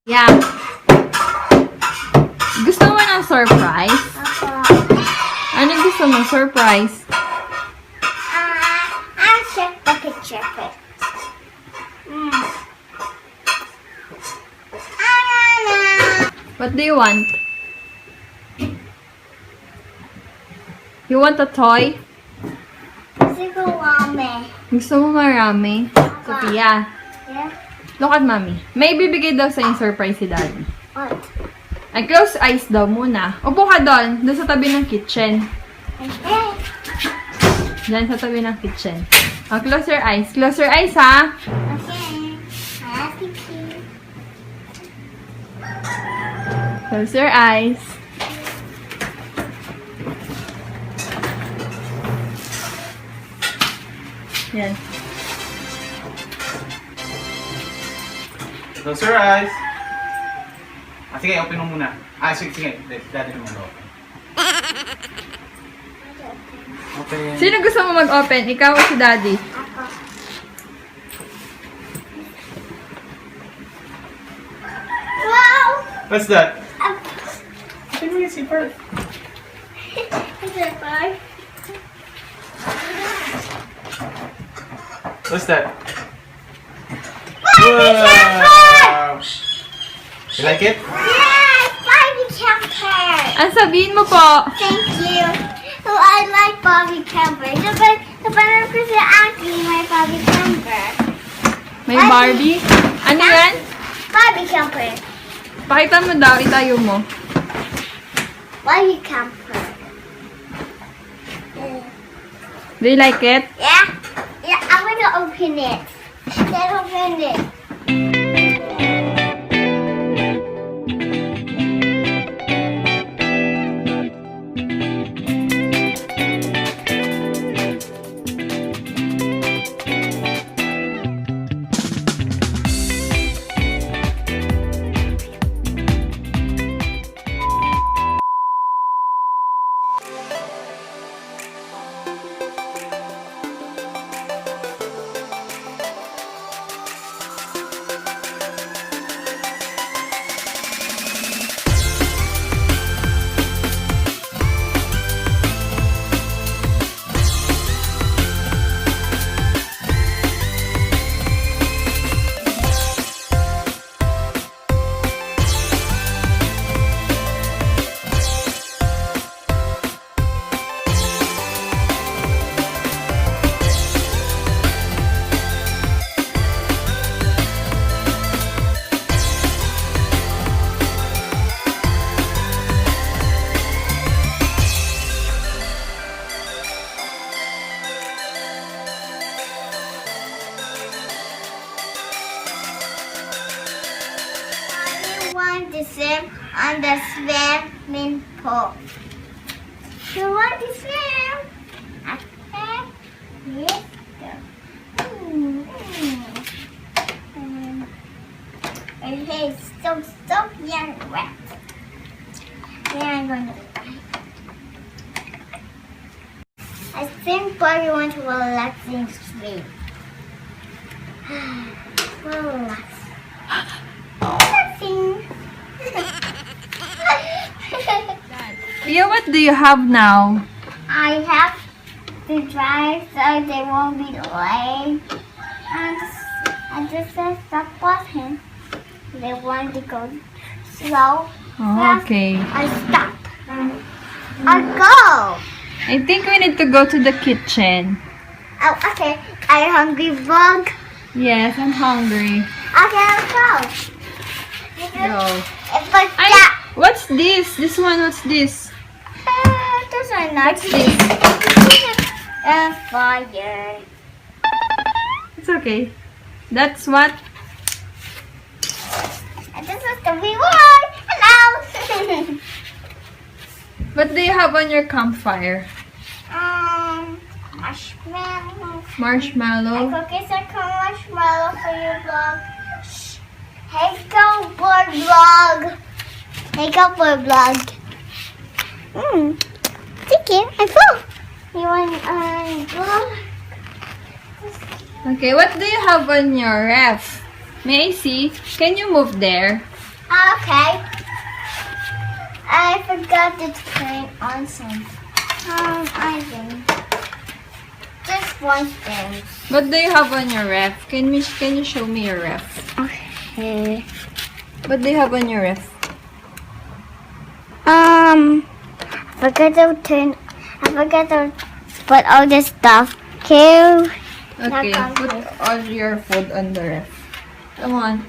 Yeah. Gusto mo ng surprise? Ano gusto mo? Surprise? I'll check the picture first. What do you want? You want a toy? Gusto mo marami? Sophia, Yeah? look at mommy. May bibigay daw sa yung surprise si daddy. What? Ay, close eyes daw muna. Upo ka doon. Doon sa tabi ng kitchen. Okay. Diyan sa tabi ng kitchen. Oh, close your eyes. Close your eyes, ha? Okay. Happy key. Close your eyes. Yan. Close your eyes. Sige, open mo muna. Sige. Dati mo muna open. Open. Sino gusto mo mag-open? Ikaw o si daddy? Ako. Wow! What's that? Open mo yung zipper. Is it fun? What's that? Barbie camper! You like it? Yes! Barbie camper! Ang sabihin mo po. Thank you. So I like Barbie camper. Napanood ko si Aki may Barbie camper. May Barbie. Ano yan? Barbie camper. Pakita mo daw. Itayo mo. Barbie camper. Do you like it? Yeah? Yeah, I'm gonna open it. Let's open it. To swim on the swimming pool. You want to swim? Okay. Yes. Okay, so young wet. Then I'm going to. I think Barbie wants to relax and sleep. Relax. Relaxing. Tia, what do you have now? I have to drive so they won't be delayed. And I just said stop watching. They want to go slow. Oh, okay. I stop. I go. I think we need to go to the kitchen. Oh, okay. Are you hungry, Bug? Yes, I'm hungry. Okay, let's go. Go. But Ay, that. what's this? This one, what's this? Those are not. What's this? Fire. It's okay. That's what? And this is the reward. Hello. What do you have on your campfire? Marshmallow. Marshmallow. Cookies are marshmallow for your vlog. Hey, go for vlog. Hey, go for vlog. Thank you. I'm full. Okay, what do you have on your ref? May I see? Can you move there? Okay. I forgot to turn on some. I think. Just one thing. What do you have on your ref? Can you show me your ref? Okay. What do you have on your ref? I forgot to put all this stuff. Okay. Okay, Not put all your food on the ref. Come on.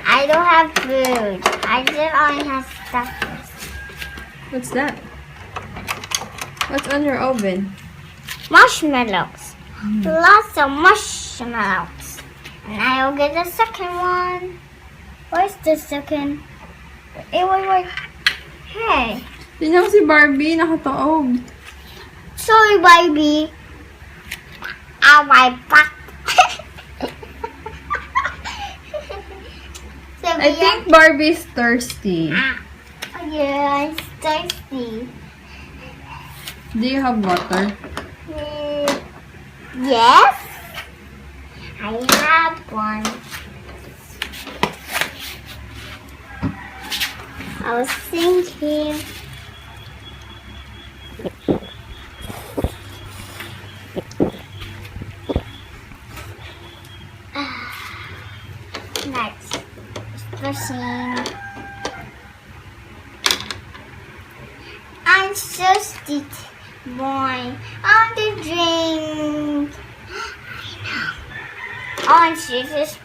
I don't have food. I just only have stuff. What's that? What's on your oven? Marshmallows. Lots of marshmallows. And I'll get the second one. Where's the second? Wait. Hey. Tingnan mo si Barbie, nakataob. Sorry, Barbie. Ow, my back. I think Barbie's thirsty. Yeah, I'm thirsty. Do you have water? Yes. I have one. I was thinking. Next, machine. I'm thirsty, boy. I want to drink. Orange juice,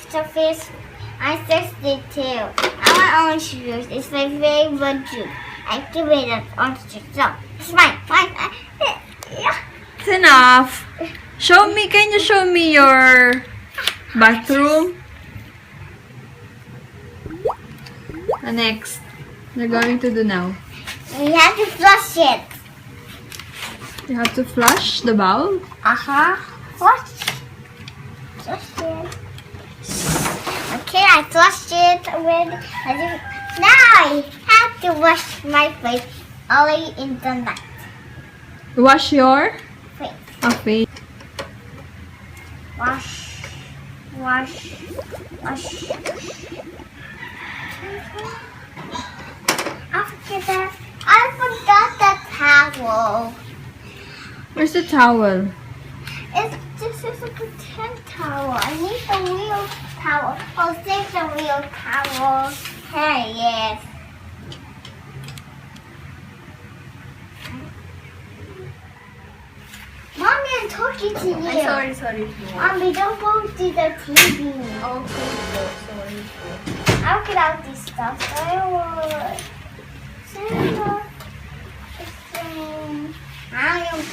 Sophie's. I'm thirsty too. I want orange juice. It's my favorite juice. I give it an orange juice. So it's mine. Yeah. It's enough. Can you show me your bathroom? Next, you're going to do now. We have to flush it. You have to flush the bowl. Flush it. Okay, I flushed it already. Now I have to wash my face only in the night. Wash your Face. face. Wash. I forgot the towel. Where's the towel? This is a pretend towel. I need the real towel. I'll save the real towel. Hey, yes. Mommy, I'm talking to you. Sorry. Mommy, don't go to the TV. Okay, sorry. I'll get out this stuff.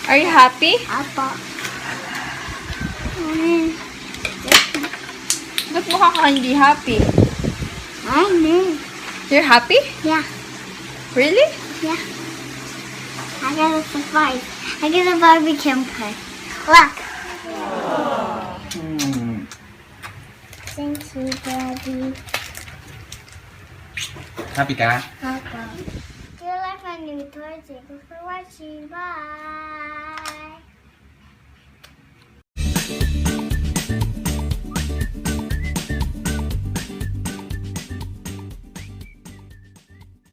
Are you happy? Ba't mukha ka hindi happy? I know. You're happy? Yeah. Really? Yeah. I got a surprise. I got a Barbie camper. Look. Thank you, Daddy. Happy ka? Okay. Do you like my new toy? Thank you for watching. Bye.